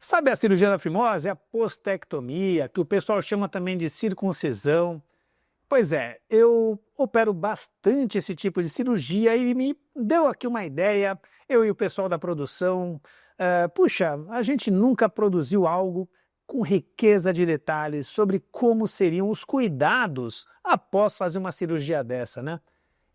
Sabe a cirurgia da fimose? A postectomia, que o pessoal chama também de circuncisão. Pois é, eu opero bastante esse tipo de cirurgia e me deu aqui uma ideia, eu e o pessoal da produção. Puxa, a gente nunca produziu algo com riqueza de detalhes sobre como seriam os cuidados após fazer uma cirurgia dessa, né?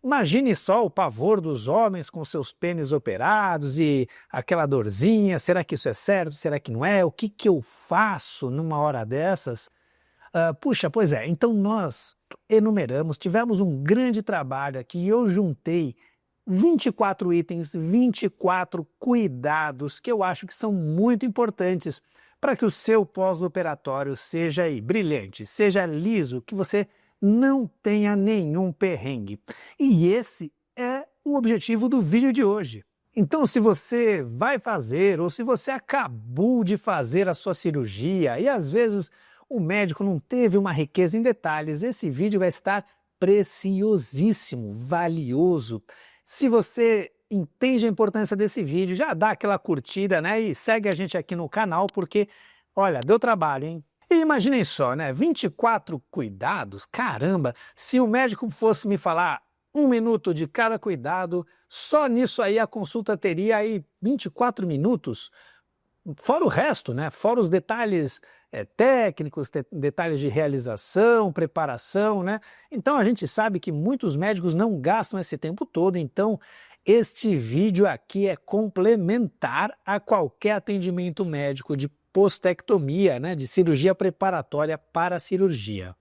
Imagine só o pavor dos homens com seus pênis operados e aquela dorzinha, será que isso é certo, será que não é? O que eu faço numa hora dessas? Puxa, pois é, então nós enumeramos, tivemos um grande trabalho aqui e eu juntei 24 itens, 24 cuidados que eu acho que são muito importantes para que o seu pós-operatório seja aí brilhante, seja liso, que você não tenha nenhum perrengue. E esse é o objetivo do vídeo de hoje. Então, se você vai fazer ou se você acabou de fazer a sua cirurgia e às vezes o médico não teve uma riqueza em detalhes, esse vídeo vai estar preciosíssimo, valioso. Se você entende a importância desse vídeo, já dá aquela curtida, né? E segue a gente aqui no canal porque, olha, deu trabalho, hein? E imaginem só, né? 24 cuidados? Caramba! Se o médico fosse me falar 1 minuto de cada cuidado, só nisso aí a consulta teria aí 24 minutos. Fora o resto, né? Fora os detalhes técnicos, detalhes de realização, preparação, né? Então a gente sabe que muitos médicos não gastam esse tempo todo, então este vídeo aqui é complementar a qualquer atendimento médico de postectomia, né? De cirurgia preparatória para a cirurgia.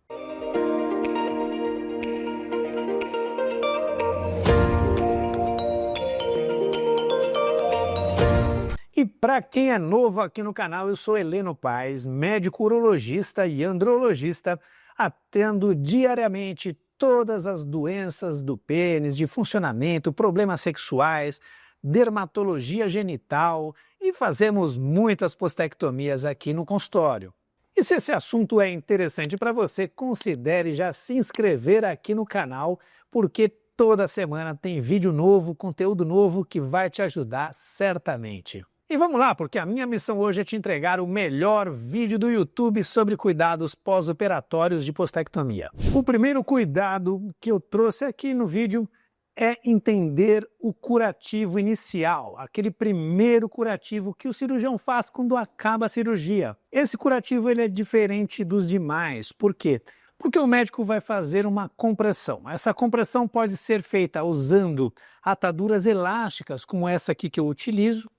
E para quem é novo aqui no canal, eu sou Heleno Paes, médico urologista e andrologista, atendo diariamente todas as doenças do pênis, de funcionamento, problemas sexuais, dermatologia genital e fazemos muitas postectomias aqui no consultório. E se esse assunto é interessante para você, considere já se inscrever aqui no canal, porque toda semana tem vídeo novo, conteúdo novo que vai te ajudar certamente. E vamos lá, porque a minha missão hoje é te entregar o melhor vídeo do YouTube sobre cuidados pós-operatórios de postectomia. O primeiro cuidado que eu trouxe aqui no vídeo é entender o curativo inicial, aquele primeiro curativo que o cirurgião faz quando acaba a cirurgia. Esse curativo ele é diferente dos demais. Por quê? Porque o médico vai fazer uma compressão. Essa compressão pode ser feita usando ataduras elásticas, como essa aqui que eu utilizo.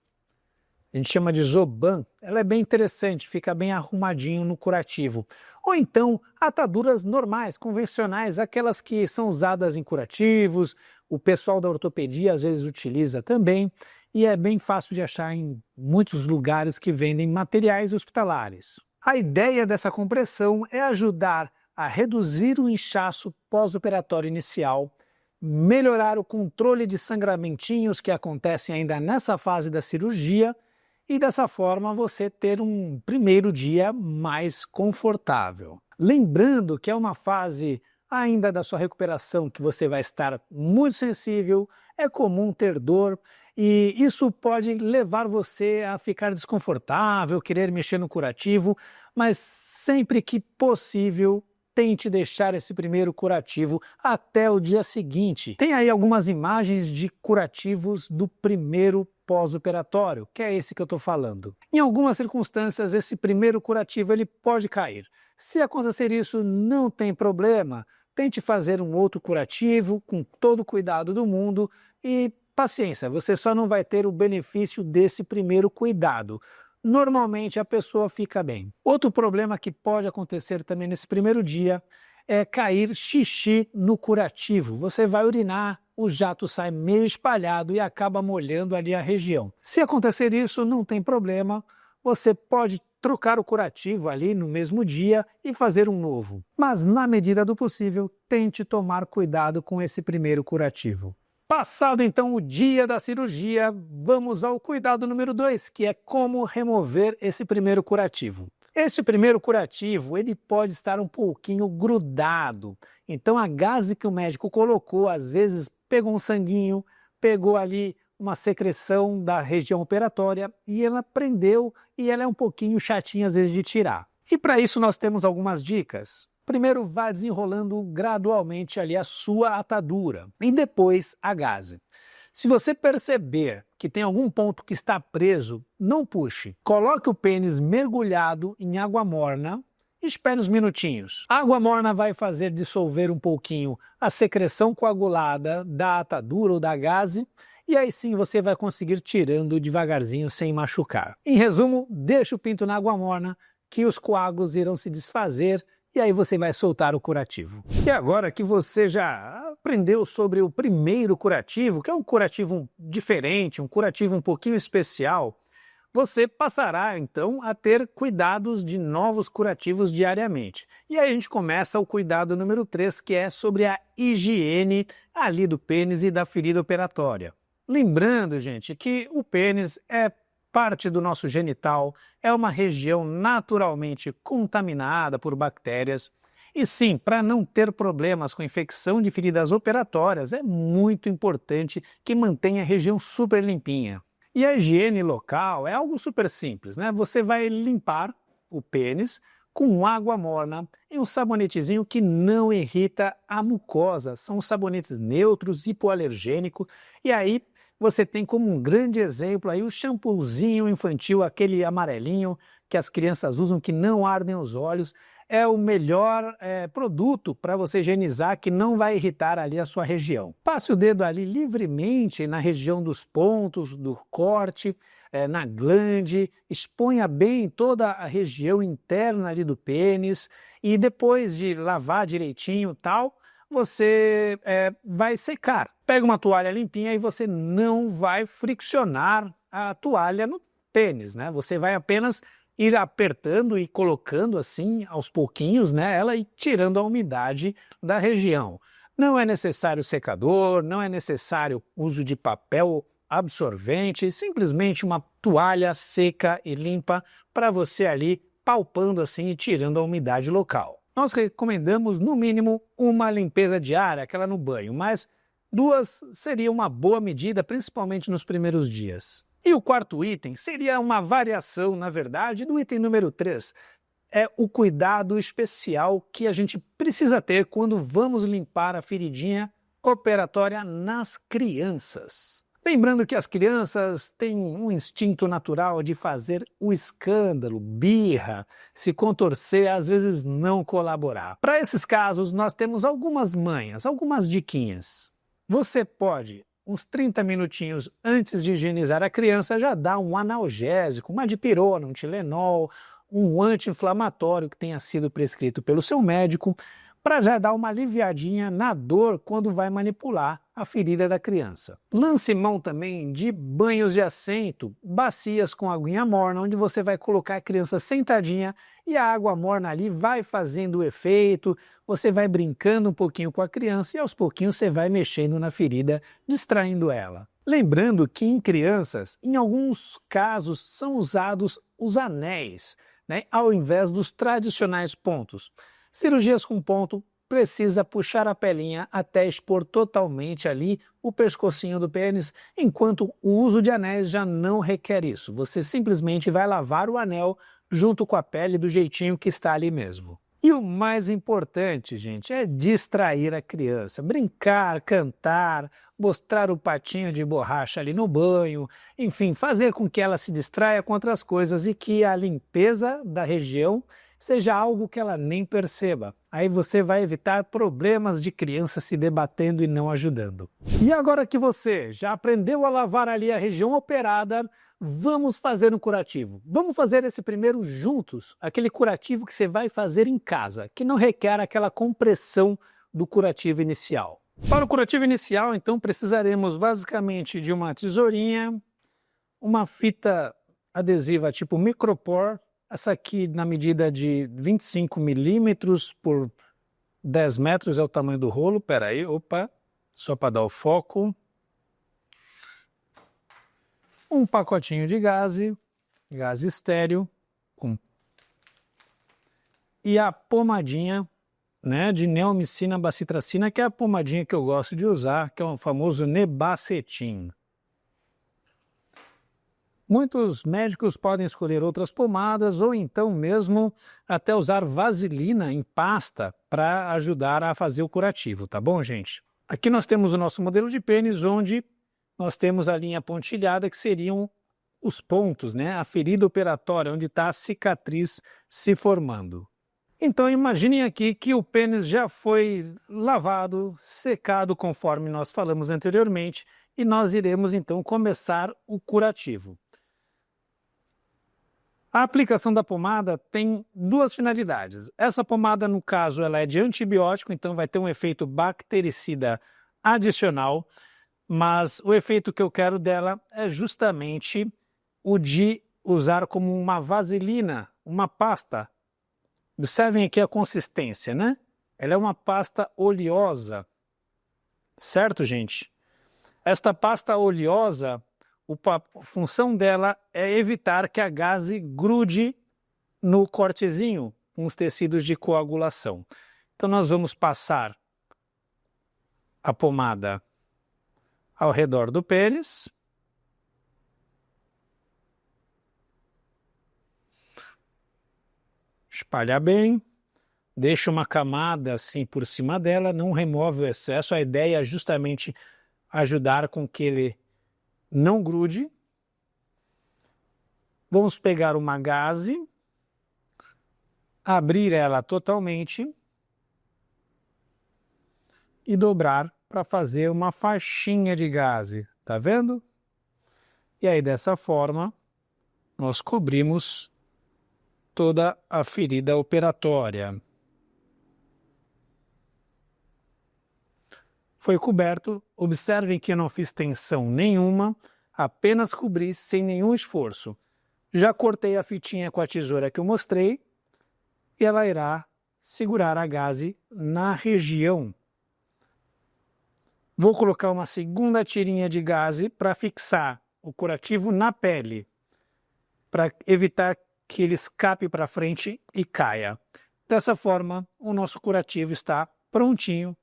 A gente chama de Zoban, ela é bem interessante, fica bem arrumadinho no curativo. Ou então ataduras normais, convencionais, aquelas que são usadas em curativos, o pessoal da ortopedia às vezes utiliza também, e é bem fácil de achar em muitos lugares que vendem materiais hospitalares. A ideia dessa compressão é ajudar a reduzir o inchaço pós-operatório inicial, melhorar o controle de sangramentinhos que acontecem ainda nessa fase da cirurgia, e dessa forma você ter um primeiro dia mais confortável. Lembrando que é uma fase ainda da sua recuperação que você vai estar muito sensível, é comum ter dor e isso pode levar você a ficar desconfortável, querer mexer no curativo, mas sempre que possível, tente deixar esse primeiro curativo até o dia seguinte. Tem aí algumas imagens de curativos do primeiro pós-operatório, que é esse que eu estou falando. Em algumas circunstâncias, esse primeiro curativo ele pode cair. Se acontecer isso, não tem problema. Tente fazer um outro curativo com todo o cuidado do mundo e paciência, você só não vai ter o benefício desse primeiro cuidado. Normalmente a pessoa fica bem. Outro problema que pode acontecer também nesse primeiro dia é cair xixi no curativo. Você vai urinar, o jato sai meio espalhado e acaba molhando ali a região. Se acontecer isso, não tem problema, você pode trocar o curativo ali no mesmo dia e fazer um novo. Mas na medida do possível, tente tomar cuidado com esse primeiro curativo. Passado então o dia da cirurgia, vamos ao cuidado número 2, que é como remover esse primeiro curativo. Esse primeiro curativo, ele pode estar um pouquinho grudado. Então a gaze que o médico colocou, às vezes pegou um sanguinho, pegou ali uma secreção da região operatória e ela prendeu e ela é um pouquinho chatinha às vezes de tirar. E para isso nós temos algumas dicas. Primeiro, vá desenrolando gradualmente ali a sua atadura e depois a gaze. Se você perceber que tem algum ponto que está preso, não puxe. Coloque o pênis mergulhado em água morna e espere uns minutinhos. A água morna vai fazer dissolver um pouquinho a secreção coagulada da atadura ou da gaze e aí sim você vai conseguir tirando devagarzinho sem machucar. Em resumo, deixe o pinto na água morna que os coágulos irão se desfazer e aí você vai soltar o curativo. E agora que você já aprendeu sobre o primeiro curativo, que é um curativo diferente, um curativo um pouquinho especial, você passará então a ter cuidados de novos curativos diariamente. E aí a gente começa o cuidado número 3, que é sobre a higiene ali do pênis e da ferida operatória. Lembrando, gente, que o pênis é parte do nosso genital, é uma região naturalmente contaminada por bactérias. E sim, para não ter problemas com infecção de feridas operatórias, é muito importante que mantenha a região super limpinha. E a higiene local é algo super simples, né? Você vai limpar o pênis com água morna e um sabonetezinho que não irrita a mucosa. São sabonetes neutros, hipoalergênicos, e aí você tem como um grande exemplo aí o shampoozinho infantil, aquele amarelinho que as crianças usam, que não ardem os olhos. É o melhor produto para você higienizar, que não vai irritar ali a sua região. Passe o dedo ali livremente na região dos pontos, do corte, na glande, exponha bem toda a região interna ali do pênis e depois de lavar direitinho e tal, você vai secar. Pega uma toalha limpinha e você não vai friccionar a toalha no pênis, né? Você vai apenas ir apertando e colocando assim aos pouquinhos, né, ela e tirando a umidade da região. Não é necessário secador, não é necessário uso de papel absorvente, simplesmente uma toalha seca e limpa para você ali palpando assim e tirando a umidade local. Nós recomendamos no mínimo uma limpeza diária, aquela no banho, mas 2 seria uma boa medida, principalmente nos primeiros dias. E o quarto item seria uma variação, na verdade, do item número 3. É o cuidado especial que a gente precisa ter quando vamos limpar a feridinha operatória nas crianças. Lembrando que as crianças têm um instinto natural de fazer o escândalo, birra, se contorcer, às vezes não colaborar. Para esses casos, nós temos algumas manhas, algumas diquinhas. Você pode, uns 30 minutinhos antes de higienizar a criança, já dá um analgésico, uma dipirona, um Tilenol, um anti-inflamatório que tenha sido prescrito pelo seu médico, para já dar uma aliviadinha na dor quando vai manipular a ferida da criança. Lance mão também de banhos de assento, bacias com aguinha morna, onde você vai colocar a criança sentadinha e a água morna ali vai fazendo o efeito, você vai brincando um pouquinho com a criança e aos pouquinhos você vai mexendo na ferida, distraindo ela. Lembrando que em crianças, em alguns casos, são usados os anéis, né, ao invés dos tradicionais pontos. Cirurgias com ponto precisa puxar a pelinha até expor totalmente ali o pescocinho do pênis, enquanto o uso de anéis já não requer isso. Você simplesmente vai lavar o anel junto com a pele do jeitinho que está ali mesmo. E o mais importante, gente, é distrair a criança, brincar, cantar, mostrar o patinho de borracha ali no banho, enfim, fazer com que ela se distraia com outras coisas e que a limpeza da região seja algo que ela nem perceba. Aí você vai evitar problemas de criança se debatendo e não ajudando. E agora que você já aprendeu a lavar ali a região operada, vamos fazer um curativo. Vamos fazer esse primeiro juntos, aquele curativo que você vai fazer em casa, que não requer aquela compressão do curativo inicial. Para o curativo inicial, então, precisaremos basicamente de uma tesourinha, uma fita adesiva tipo micropor, essa aqui na medida de 25 milímetros por 10 metros é o tamanho do rolo. Pera aí, opa, só para dar o foco. Um pacotinho de gaze estéreo, e a pomadinha, né, de neomicina bacitracina, que é a pomadinha que eu gosto de usar, que é o famoso Nebacetin. Muitos médicos podem escolher outras pomadas ou então mesmo até usar vaselina em pasta para ajudar a fazer o curativo, tá bom, gente? Aqui nós temos o nosso modelo de pênis, onde nós temos a linha pontilhada, que seriam os pontos, né? A ferida operatória, onde está a cicatriz se formando. Então imaginem aqui que o pênis já foi lavado, secado, conforme nós falamos anteriormente, e nós iremos então começar o curativo. A aplicação da pomada tem duas finalidades. Essa pomada, no caso, ela é de antibiótico, então vai ter um efeito bactericida adicional, mas o efeito que eu quero dela é justamente o de usar como uma vaselina, uma pasta. Observem aqui a consistência, né? Ela é uma pasta oleosa, certo, gente? Esta pasta oleosa, a função dela é evitar que a gaze grude no cortezinho, com os tecidos de coagulação. Então nós vamos passar a pomada ao redor do pênis. Espalhar bem, deixa uma camada assim por cima dela, não remove o excesso. A ideia é justamente ajudar com que ele não grude. Vamos pegar uma gaze, abrir ela totalmente e dobrar para fazer uma faixinha de gaze, tá vendo? E aí dessa forma nós cobrimos toda a ferida operatória. Foi coberto, observem que eu não fiz tensão nenhuma, apenas cobri sem nenhum esforço. Já cortei a fitinha com a tesoura que eu mostrei e ela irá segurar a gaze na região. Vou colocar uma segunda tirinha de gaze para fixar o curativo na pele, para evitar que ele escape para frente e caia. Dessa forma, o nosso curativo está prontinho.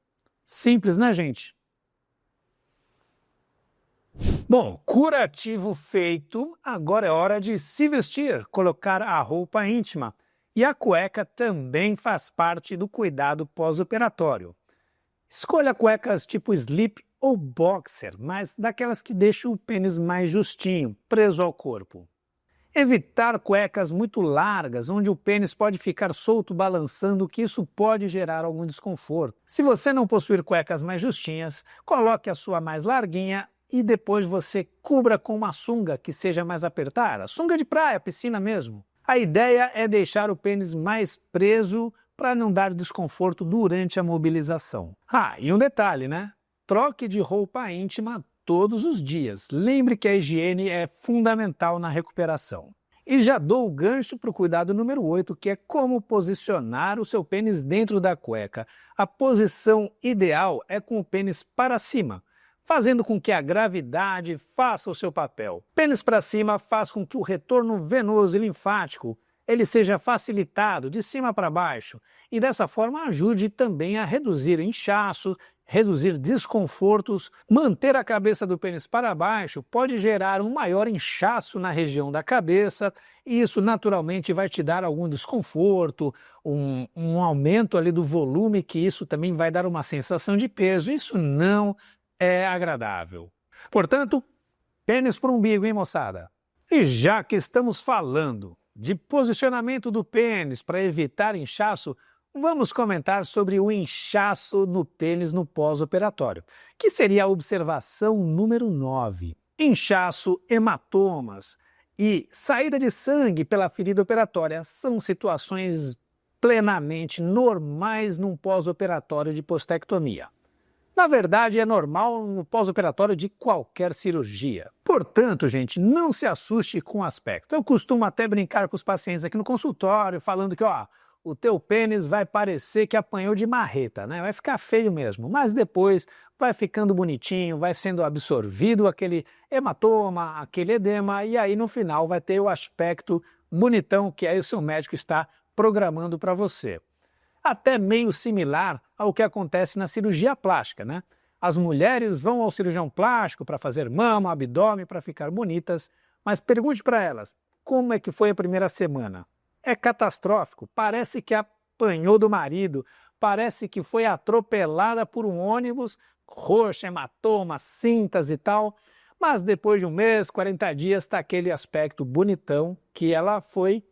Simples, né, gente? Bom, curativo feito, agora é hora de se vestir, colocar a roupa íntima. E a cueca também faz parte do cuidado pós-operatório. Escolha cuecas tipo slip ou boxer, mas daquelas que deixam o pênis mais justinho, preso ao corpo. Evitar cuecas muito largas, onde o pênis pode ficar solto balançando, que isso pode gerar algum desconforto. Se você não possuir cuecas mais justinhas, coloque a sua mais larguinha e depois você cubra com uma sunga que seja mais apertada, sunga de praia, piscina mesmo. A ideia é deixar o pênis mais preso para não dar desconforto durante a mobilização. Ah, e um detalhe, né? Troque de roupa íntima todos os dias. Lembre que a higiene é fundamental na recuperação. E já dou o gancho para o cuidado número 8, que é como posicionar o seu pênis dentro da cueca. A posição ideal é com o pênis para cima, fazendo com que a gravidade faça o seu papel. Pênis para cima faz com que o retorno venoso e linfático ele seja facilitado de cima para baixo e dessa forma ajude também a reduzir inchaço, reduzir desconfortos. Manter a cabeça do pênis para baixo pode gerar um maior inchaço na região da cabeça e isso naturalmente vai te dar algum desconforto, um aumento ali do volume, que isso também vai dar uma sensação de peso. Isso não é agradável. Portanto, pênis para o umbigo, hein, moçada? E já que estamos falando de posicionamento do pênis para evitar inchaço, vamos comentar sobre o inchaço no pênis no pós-operatório, que seria a observação número 9. Inchaço, hematomas e saída de sangue pela ferida operatória são situações plenamente normais num pós-operatório de postectomia. Na verdade, é normal no pós-operatório de qualquer cirurgia. Portanto, gente, não se assuste com o aspecto. Eu costumo até brincar com os pacientes aqui no consultório, falando que, o teu pênis vai parecer que apanhou de marreta, né? Vai ficar feio mesmo, mas depois vai ficando bonitinho, vai sendo absorvido aquele hematoma, aquele edema, e aí no final vai ter o aspecto bonitão que aí o seu médico está programando para você. Até meio similar ao que acontece na cirurgia plástica, né? As mulheres vão ao cirurgião plástico para fazer mama, abdômen, para ficar bonitas, Mas pergunte para elas, como é que foi a primeira semana? É catastrófico, parece que apanhou do marido, parece que foi atropelada por um ônibus, roxa, hematoma, cintas e tal, mas depois de um mês, 40 dias, está aquele aspecto bonitão que ela foi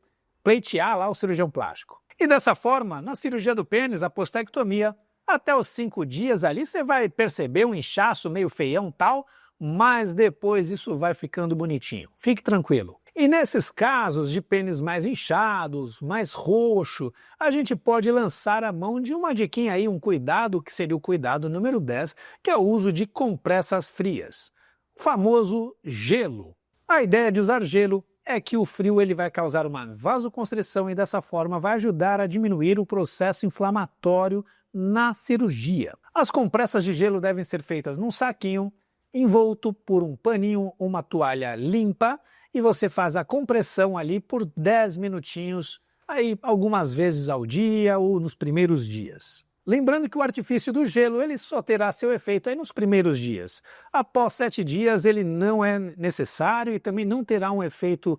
pleitear lá o cirurgião plástico. E dessa forma, na cirurgia do pênis, a postectomia, até os 5 dias ali você vai perceber um inchaço meio feião tal, mas depois isso vai ficando bonitinho. Fique tranquilo. E nesses casos de pênis mais inchados, mais roxo, a gente pode lançar a mão de uma diquinha aí, um cuidado que seria o cuidado número 10, que é o uso de compressas frias. O famoso gelo. A ideia de usar gelo é que o frio ele vai causar uma vasoconstrição e dessa forma vai ajudar a diminuir o processo inflamatório na cirurgia. As compressas de gelo devem ser feitas num saquinho, envolto por um paninho ou uma toalha limpa, e você faz a compressão ali por 10 minutinhos, aí algumas vezes ao dia ou nos primeiros dias. Lembrando que o artifício do gelo ele só terá seu efeito aí nos primeiros dias. Após 7 dias ele não é necessário e também não terá um efeito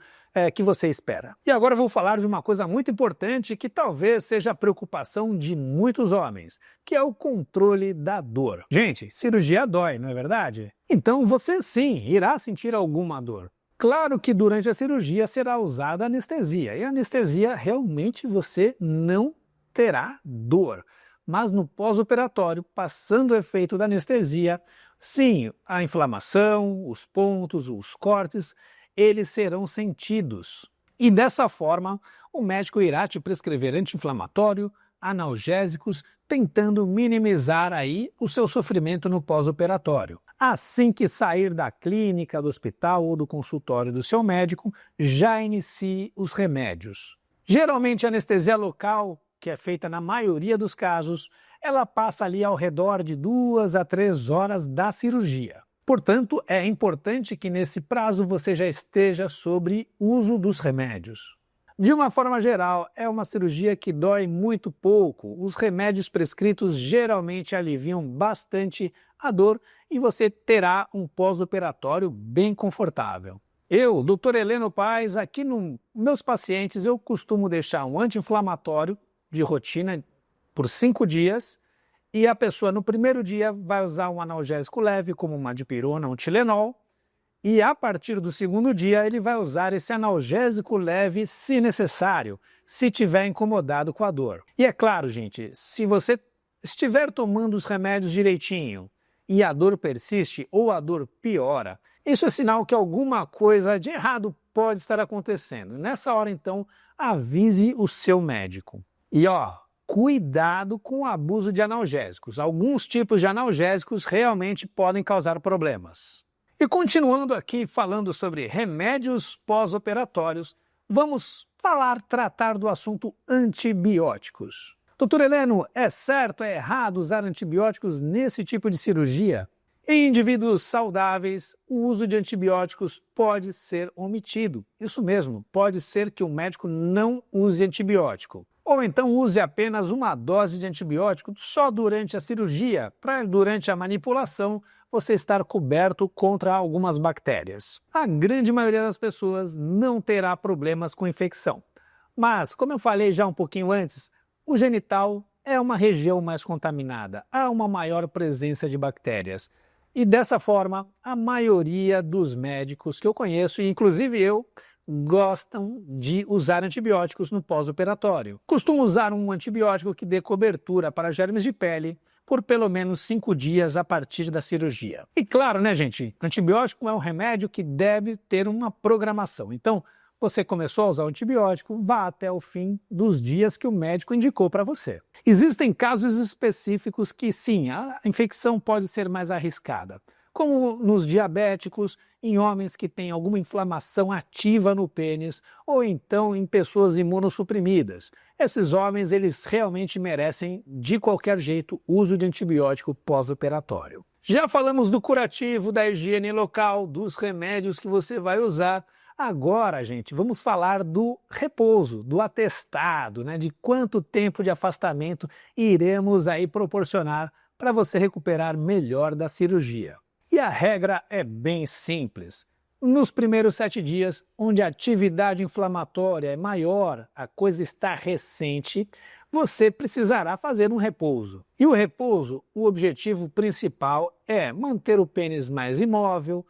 que você espera. E agora eu vou falar de uma coisa muito importante que talvez seja a preocupação de muitos homens, que é o controle da dor. Gente, cirurgia dói, não é verdade? Então você sim irá sentir alguma dor. Claro que durante a cirurgia será usada anestesia, e a anestesia realmente você não terá dor. Mas no pós-operatório, passando o efeito da anestesia, sim, a inflamação, os pontos, os cortes, eles serão sentidos. E dessa forma, o médico irá te prescrever anti-inflamatório, analgésicos, tentando minimizar aí o seu sofrimento no pós-operatório. Assim que sair da clínica, do hospital ou do consultório do seu médico, já inicie os remédios. Geralmente a anestesia local, que é feita na maioria dos casos, ela passa ali ao redor de 2 a 3 horas da cirurgia. Portanto, é importante que nesse prazo você já esteja sobre uso dos remédios. De uma forma geral, é uma cirurgia que dói muito pouco. Os remédios prescritos geralmente aliviam bastante a dor e você terá um pós-operatório bem confortável. Eu, Dr. Heleno Paes, aqui nos meus pacientes eu costumo deixar um anti-inflamatório de rotina por 5 dias e a pessoa no primeiro dia vai usar um analgésico leve como uma dipirona, um Tilenol, e a partir do segundo dia ele vai usar esse analgésico leve se necessário, se tiver incomodado com a dor. E é claro, gente, se você estiver tomando os remédios direitinho e a dor persiste ou a dor piora, isso é sinal que alguma coisa de errado pode estar acontecendo. Nessa hora, então, avise o seu médico. E cuidado com o abuso de analgésicos. Alguns tipos de analgésicos realmente podem causar problemas. E continuando aqui falando sobre remédios pós-operatórios, vamos tratar do assunto antibióticos. Doutor Heleno, é certo, é errado usar antibióticos nesse tipo de cirurgia? Em indivíduos saudáveis, o uso de antibióticos pode ser omitido. Isso mesmo, pode ser que o médico não use antibiótico. Ou então use apenas uma dose de antibiótico só durante a cirurgia, para durante a manipulação você estar coberto contra algumas bactérias. A grande maioria das pessoas não terá problemas com infecção. Mas, como eu falei já um pouquinho antes, o genital é uma região mais contaminada, há uma maior presença de bactérias. E dessa forma, a maioria dos médicos que eu conheço, e inclusive eu, gostam de usar antibióticos no pós-operatório. Costumo usar um antibiótico que dê cobertura para germes de pele por pelo menos 5 dias a partir da cirurgia. E claro, né, gente, antibiótico é um remédio que deve ter uma programação. Então, você começou a usar o antibiótico, vá até o fim dos dias que o médico indicou para você. Existem casos específicos que sim, a infecção pode ser mais arriscada, como nos diabéticos, em homens que têm alguma inflamação ativa no pênis ou então em pessoas imunossuprimidas. Esses homens, eles realmente merecem, de qualquer jeito, uso de antibiótico pós-operatório. Já falamos do curativo, da higiene local, dos remédios que você vai usar. Agora, gente, vamos falar do repouso, do atestado, né? De quanto tempo de afastamento iremos aí proporcionar para você recuperar melhor da cirurgia. E a regra é bem simples. Nos primeiros 7 dias, onde a atividade inflamatória é maior, a coisa está recente, você precisará fazer um repouso. E o repouso, o objetivo principal é manter o pênis mais imóvel,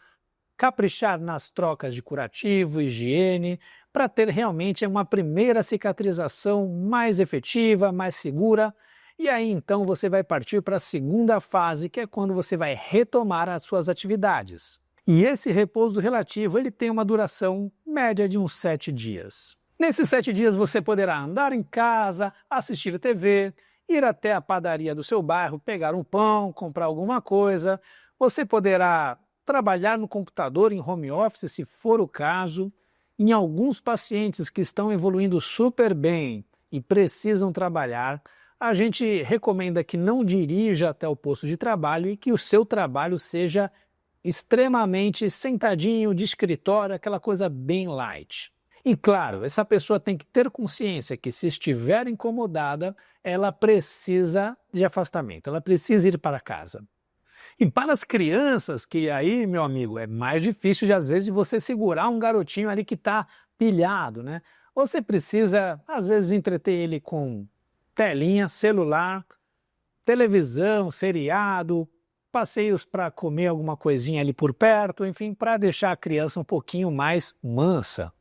caprichar nas trocas de curativo, higiene, para ter realmente uma primeira cicatrização mais efetiva, mais segura. E aí então você vai partir para a segunda fase, que é quando você vai retomar as suas atividades. E esse repouso relativo ele tem uma duração média de uns 7 dias. Nesses 7 dias você poderá andar em casa, assistir TV, ir até a padaria do seu bairro, pegar um pão, comprar alguma coisa. Você poderá trabalhar no computador em home office, se for o caso. Em alguns pacientes que estão evoluindo super bem e precisam trabalhar, a gente recomenda que não dirija até o posto de trabalho e que o seu trabalho seja extremamente sentadinho, de escritório, aquela coisa bem light. E claro, essa pessoa tem que ter consciência que se estiver incomodada, ela precisa de afastamento, ela precisa ir para casa. E para as crianças, que aí, meu amigo, é mais difícil de às vezes de você segurar um garotinho ali que está pilhado, né? Você precisa, às vezes, entreter ele com telinha, celular, televisão, seriado, passeios para comer alguma coisinha ali por perto, enfim, para deixar a criança um pouquinho mais mansa.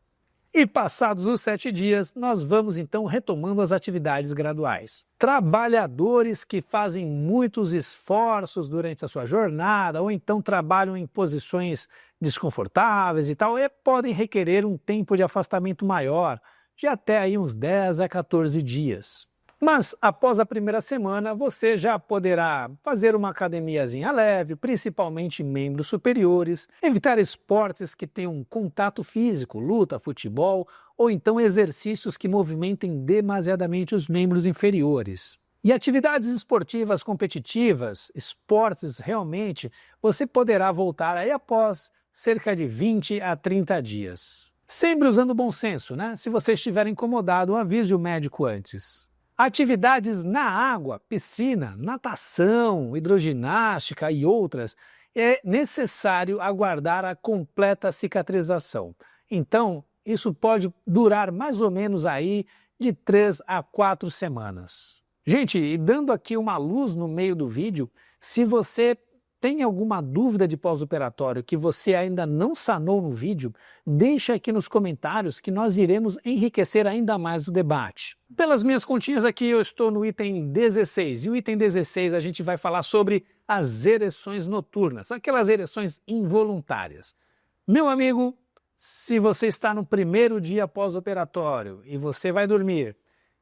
E passados os 7 dias, nós vamos então retomando as atividades graduais. Trabalhadores que fazem muitos esforços durante a sua jornada ou então trabalham em posições desconfortáveis e tal, podem requerer um tempo de afastamento maior, de até aí uns 10 a 14 dias. Mas após a primeira semana, você já poderá fazer uma academiazinha leve, principalmente em membros superiores, evitar esportes que tenham contato físico, luta, futebol, ou então exercícios que movimentem demasiadamente os membros inferiores. E atividades esportivas competitivas, esportes realmente, você poderá voltar aí após cerca de 20 a 30 dias. Sempre usando bom senso, né? Se você estiver incomodado, avise o médico antes. Atividades na água, piscina, natação, hidroginástica e outras, é necessário aguardar a completa cicatrização. Então, isso pode durar mais ou menos aí de 3 a 4 semanas. Gente, e dando aqui uma luz no meio do vídeo, se você tem alguma dúvida de pós-operatório que você ainda não sanou no vídeo, deixa aqui nos comentários que nós iremos enriquecer ainda mais o debate. Pelas minhas continhas aqui, eu estou no item 16, e o item 16 a gente vai falar sobre as ereções noturnas, aquelas ereções involuntárias. Meu amigo, se você está no primeiro dia pós-operatório e você vai dormir,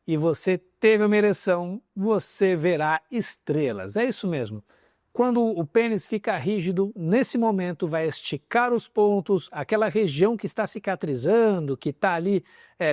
e você teve uma ereção, você verá estrelas, é isso mesmo. Quando o pênis fica rígido, nesse momento vai esticar os pontos, aquela região que está cicatrizando, que está ali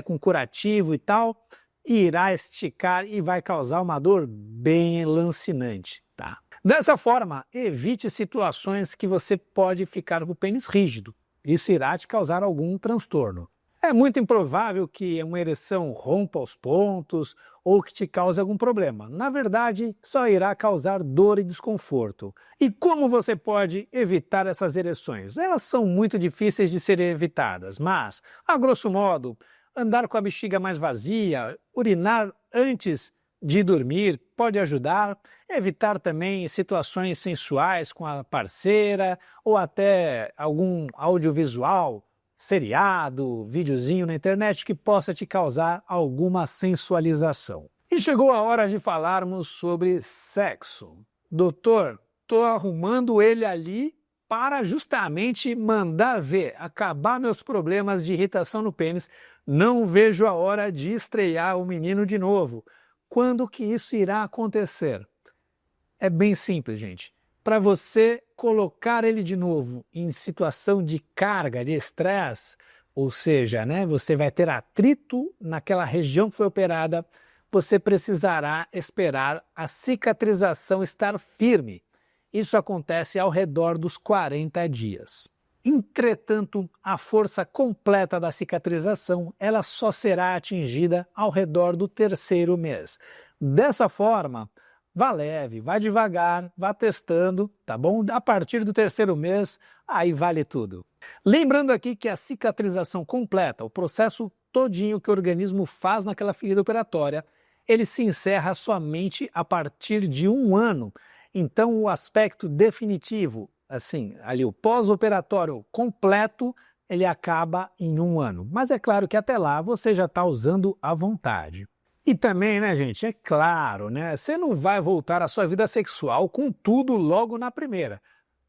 com curativo e tal, irá esticar e vai causar uma dor bem lancinante, tá? Dessa forma, evite situações que você pode ficar com o pênis rígido. Isso irá te causar algum transtorno. É muito improvável que uma ereção rompa os pontos ou que te cause algum problema. Na verdade, só irá causar dor e desconforto. E como você pode evitar essas ereções? Elas são muito difíceis de serem evitadas, mas, a grosso modo, andar com a bexiga mais vazia, urinar antes de dormir pode ajudar, evitar também situações sensuais com a parceira ou até algum audiovisual, seriado, videozinho na internet que possa te causar alguma sensualização. E chegou a hora de falarmos sobre sexo. Doutor, tô arrumando ele ali para justamente mandar ver, acabar meus problemas de irritação no pênis. Não vejo a hora de estrear o menino de novo. Quando que isso irá acontecer? É bem simples, gente. Para você colocar ele de novo em situação de carga, de estresse, ou seja, né, você vai ter atrito naquela região que foi operada, você precisará esperar a cicatrização estar firme. Isso acontece ao redor dos 40 dias. Entretanto, a força completa da cicatrização ela só será atingida ao redor do 3º mês. Dessa forma, vá leve, vá devagar, vá testando, tá bom? A partir do terceiro mês, aí vale tudo. Lembrando aqui que a cicatrização completa, o processo todinho que o organismo faz naquela ferida operatória, ele se encerra somente a partir de 1 ano. Então o aspecto definitivo, assim, ali o pós-operatório completo, ele acaba em 1 ano. Mas é claro que até lá você já está usando à vontade. E também, né, gente, é claro, né, você não vai voltar à sua vida sexual com tudo logo na primeira.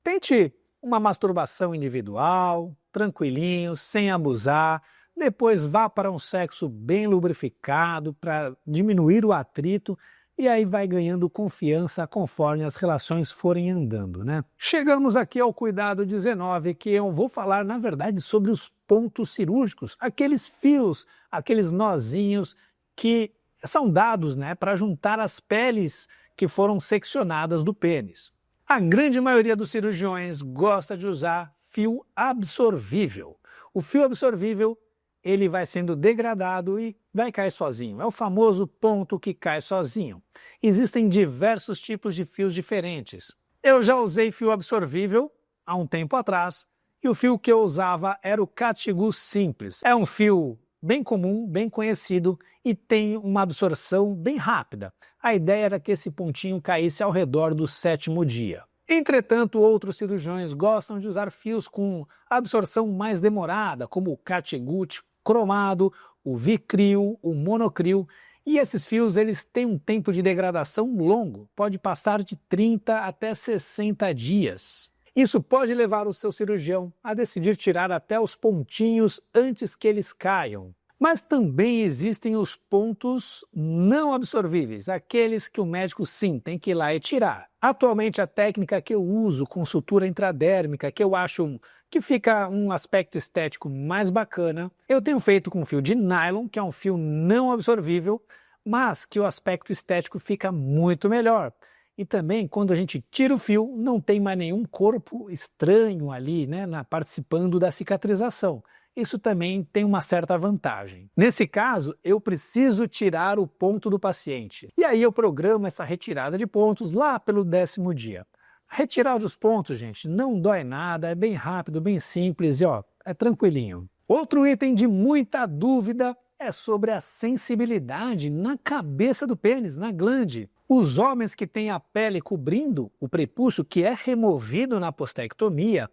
Tente uma masturbação individual, tranquilinho, sem abusar. Depois vá para um sexo bem lubrificado para diminuir o atrito e aí vai ganhando confiança conforme as relações forem andando, né? Chegamos aqui ao cuidado 19, que eu vou falar, na verdade, sobre os pontos cirúrgicos, aqueles fios, aqueles nozinhos que são dados, né, para juntar as peles que foram seccionadas do pênis. A grande maioria dos cirurgiões gosta de usar fio absorvível. O fio absorvível, ele vai sendo degradado e vai cair sozinho. É o famoso ponto que cai sozinho. Existem diversos tipos de fios diferentes. Eu já usei fio absorvível há um tempo atrás e o fio que eu usava era o Categu Simples. É um fio bem comum, bem conhecido e tem uma absorção bem rápida. A ideia era que esse pontinho caísse ao redor do 7º dia. Entretanto, outros cirurgiões gostam de usar fios com absorção mais demorada, como o Categu cromado, o Vicryl, o Monocryl, e esses fios eles têm um tempo de degradação longo, pode passar de 30 até 60 dias. Isso pode levar o seu cirurgião a decidir tirar até os pontinhos antes que eles caiam. Mas também existem os pontos não absorvíveis, aqueles que o médico sim tem que ir lá e tirar. Atualmente a técnica que eu uso com sutura intradérmica, que eu acho que fica um aspecto estético mais bacana, eu tenho feito com fio de nylon, que é um fio não absorvível, mas que o aspecto estético fica muito melhor. E também, quando a gente tira o fio, não tem mais nenhum corpo estranho ali, né, participando da cicatrização. Isso também tem uma certa vantagem. Nesse caso, eu preciso tirar o ponto do paciente. E aí eu programo essa retirada de pontos lá pelo 10º dia. Retirar os pontos, gente, não dói nada, é bem rápido, bem simples e ó, é tranquilinho. Outro item de muita dúvida é sobre a sensibilidade na cabeça do pênis, na glande. Os homens que têm a pele cobrindo o prepúcio, que é removido na postectomia,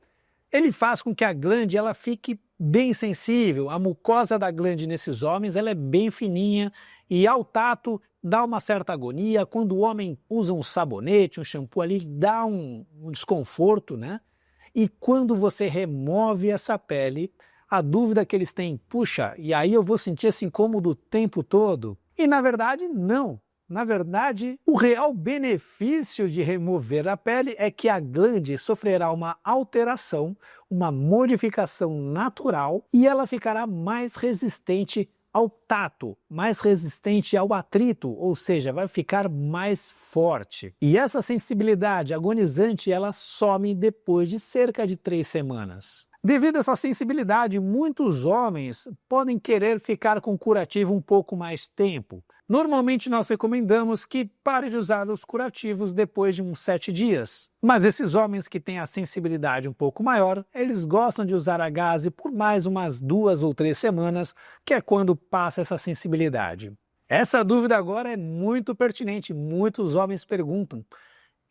ele faz com que a glande ela fique bem sensível. A mucosa da glande nesses homens ela é bem fininha e ao tato dá uma certa agonia. Quando o homem usa um sabonete, um shampoo ali, dá um desconforto, né? E quando você remove essa pele, a dúvida que eles têm, puxa, e aí eu vou sentir esse incômodo o tempo todo? E na verdade, não. Na verdade, o real benefício de remover a pele é que a glande sofrerá uma alteração, uma modificação natural e ela ficará mais resistente ao tato, mais resistente ao atrito, ou seja, vai ficar mais forte. E essa sensibilidade agonizante ela some depois de cerca de 3 semanas. Devido a essa sensibilidade, muitos homens podem querer ficar com o curativo um pouco mais tempo. Normalmente nós recomendamos que pare de usar os curativos depois de uns 7 dias. Mas esses homens que têm a sensibilidade um pouco maior, eles gostam de usar a gaze por mais umas 2 ou 3 semanas, que é quando passa essa sensibilidade. Essa dúvida agora é muito pertinente, muitos homens perguntam.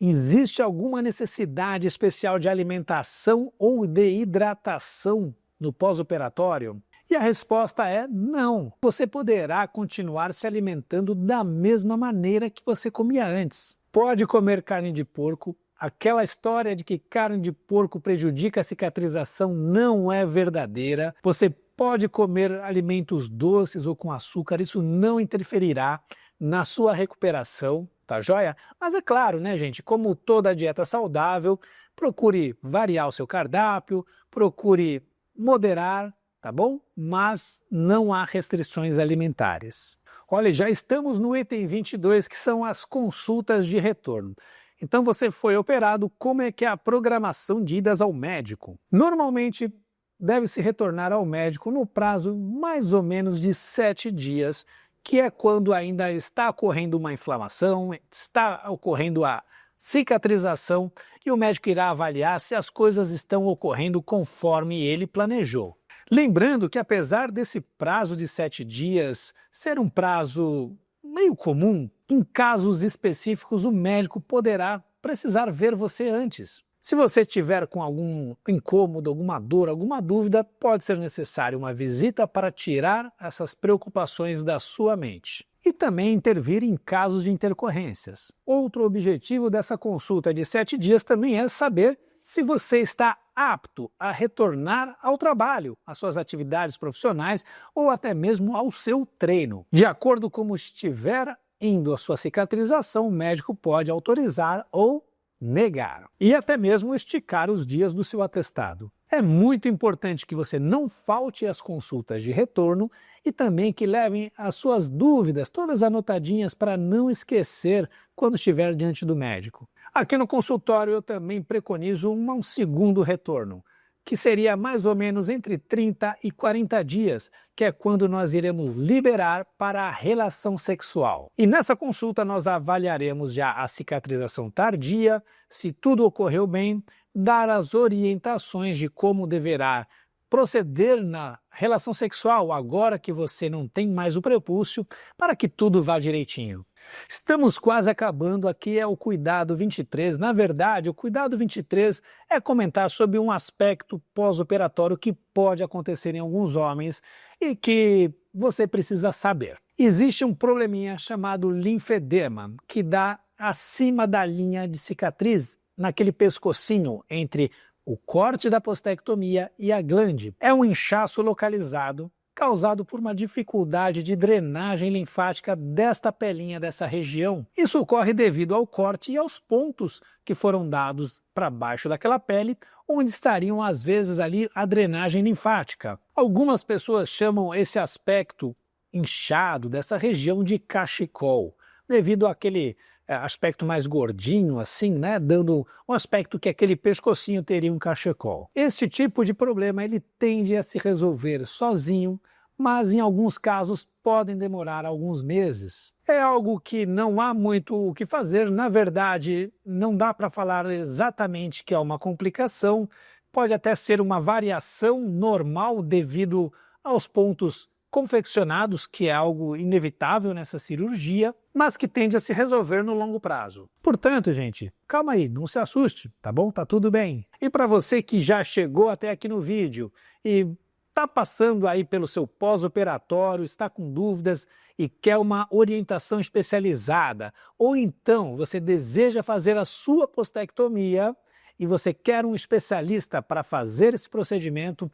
Existe alguma necessidade especial de alimentação ou de hidratação no pós-operatório? E a resposta é não. Você poderá continuar se alimentando da mesma maneira que você comia antes. Pode comer carne de porco. Aquela história de que carne de porco prejudica a cicatrização não é verdadeira. Você pode comer alimentos doces ou com açúcar, isso não interferirá na sua recuperação. Tá joia? Mas é claro, né, gente, como toda dieta saudável, procure variar o seu cardápio, procure moderar, tá bom? Mas não há restrições alimentares. Olha, já estamos no item 22, que são as consultas de retorno. Então você foi operado, como é que é a programação de idas ao médico? Normalmente deve-se retornar ao médico no prazo mais ou menos de 7 dias que é quando ainda está ocorrendo uma inflamação, está ocorrendo a cicatrização e o médico irá avaliar se as coisas estão ocorrendo conforme ele planejou. Lembrando que apesar desse prazo de 7 dias ser um prazo meio comum, em casos específicos o médico poderá precisar ver você antes. Se você tiver com algum incômodo, alguma dor, alguma dúvida, pode ser necessário uma visita para tirar essas preocupações da sua mente. E também intervir em casos de intercorrências. Outro objetivo dessa consulta de 7 dias também é saber se você está apto a retornar ao trabalho, às suas atividades profissionais ou até mesmo ao seu treino. De acordo com como estiver indo a sua cicatrização, o médico pode autorizar ou negar e até mesmo esticar os dias do seu atestado. É muito importante que você não falte às consultas de retorno e também que levem as suas dúvidas todas anotadinhas para não esquecer quando estiver diante do médico. Aqui no consultório eu também preconizo um segundo retorno, que seria mais ou menos entre 30 e 40 dias, que é quando nós iremos liberar para a relação sexual. E nessa consulta nós avaliaremos já a cicatrização tardia, se tudo ocorreu bem, dar as orientações de como deverá proceder na relação sexual agora que você não tem mais o prepúcio, para que tudo vá direitinho. Estamos quase acabando, aqui é o Cuidado 23. Na verdade, o Cuidado 23 é comentar sobre um aspecto pós-operatório que pode acontecer em alguns homens e que você precisa saber. Existe um probleminha chamado linfedema, que dá acima da linha de cicatriz, naquele pescocinho entre o corte da postectomia e a glande. É um inchaço localizado causado por uma dificuldade de drenagem linfática desta pelinha, dessa região. Isso ocorre devido ao corte e aos pontos que foram dados para baixo daquela pele, onde estariam às vezes ali a drenagem linfática. Algumas pessoas chamam esse aspecto inchado dessa região de cachecol, devido àquele aspecto mais gordinho assim, né, dando um aspecto que aquele pescocinho teria um cachecol. Esse tipo de problema ele tende a se resolver sozinho, mas em alguns casos podem demorar alguns meses. É algo que não há muito o que fazer, na verdade não dá para falar exatamente que é uma complicação, pode até ser uma variação normal devido aos pontos confeccionados, que é algo inevitável nessa cirurgia, mas que tende a se resolver no longo prazo. Portanto, gente, calma aí, não se assuste, tá bom? Tá tudo bem. E para você que já chegou até aqui no vídeo e está passando aí pelo seu pós-operatório, está com dúvidas e quer uma orientação especializada, ou então você deseja fazer a sua postectomia e você quer um especialista para fazer esse procedimento,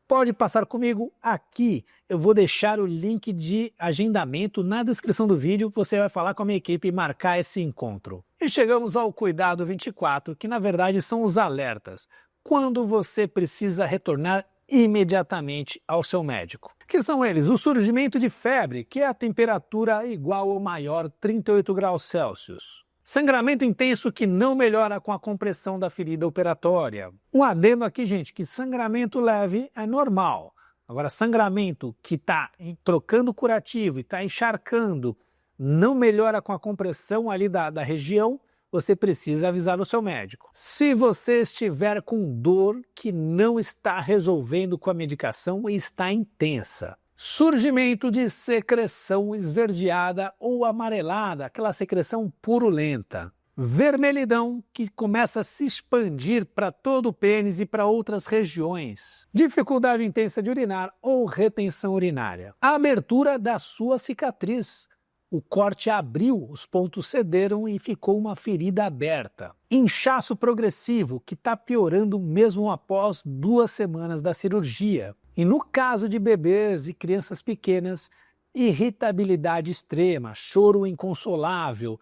pode passar comigo aqui. Eu vou deixar o link de agendamento na descrição do vídeo. Você vai falar com a minha equipe e marcar esse encontro. E chegamos ao Cuidado 24, que na verdade são os alertas. Quando você precisa retornar imediatamente ao seu médico. Que são eles? O surgimento de febre, que é a temperatura igual ou maior 38 graus Celsius. Sangramento intenso que não melhora com a compressão da ferida operatória. Um adendo aqui, gente, que sangramento leve é normal. Agora, sangramento que está trocando curativo e está encharcando, não melhora com a compressão ali da região, você precisa avisar o seu médico. Se você estiver com dor que não está resolvendo com a medicação e está intensa. Surgimento de secreção esverdeada ou amarelada, aquela secreção purulenta. Vermelhidão que começa a se expandir para todo o pênis e para outras regiões. Dificuldade intensa de urinar ou retenção urinária. A abertura da sua cicatriz. O corte abriu, os pontos cederam e ficou uma ferida aberta. Inchaço progressivo que está piorando mesmo após 2 semanas da cirurgia. E no caso de bebês e crianças pequenas, irritabilidade extrema, choro inconsolável,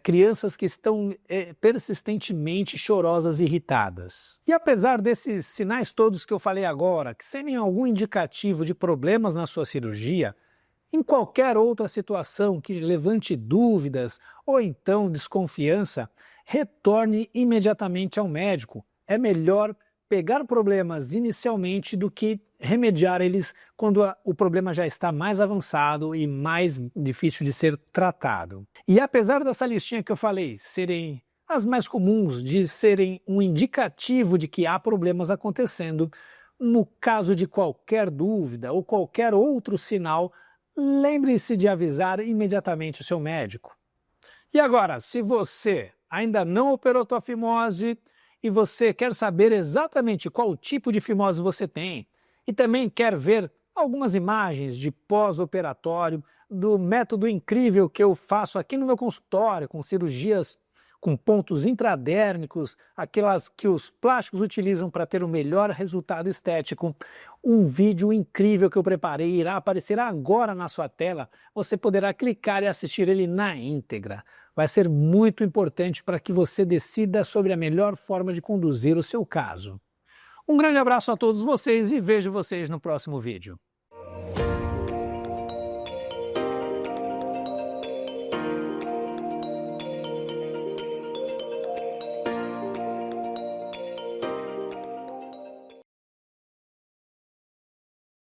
crianças que estão persistentemente chorosas e irritadas. E apesar desses sinais todos que eu falei agora, que serem algum indicativo de problemas na sua cirurgia, em qualquer outra situação que levante dúvidas ou então desconfiança, retorne imediatamente ao médico. É melhor pegar problemas inicialmente do que remediar eles quando o problema já está mais avançado e mais difícil de ser tratado. E apesar dessa listinha que eu falei serem as mais comuns, de serem um indicativo de que há problemas acontecendo, no caso de qualquer dúvida ou qualquer outro sinal, lembre-se de avisar imediatamente o seu médico. E agora, se você ainda não operou tua fimose e você quer saber exatamente qual tipo de fimose você tem e também quer ver algumas imagens de pós-operatório do método incrível que eu faço aqui no meu consultório, com cirurgias com pontos intradérmicos, aquelas que os plásticos utilizam para ter o melhor resultado estético, um vídeo incrível que eu preparei irá aparecer agora na sua tela, você poderá clicar e assistir ele na íntegra. Vai ser muito importante para que você decida sobre a melhor forma de conduzir o seu caso. Um grande abraço a todos vocês e vejo vocês no próximo vídeo.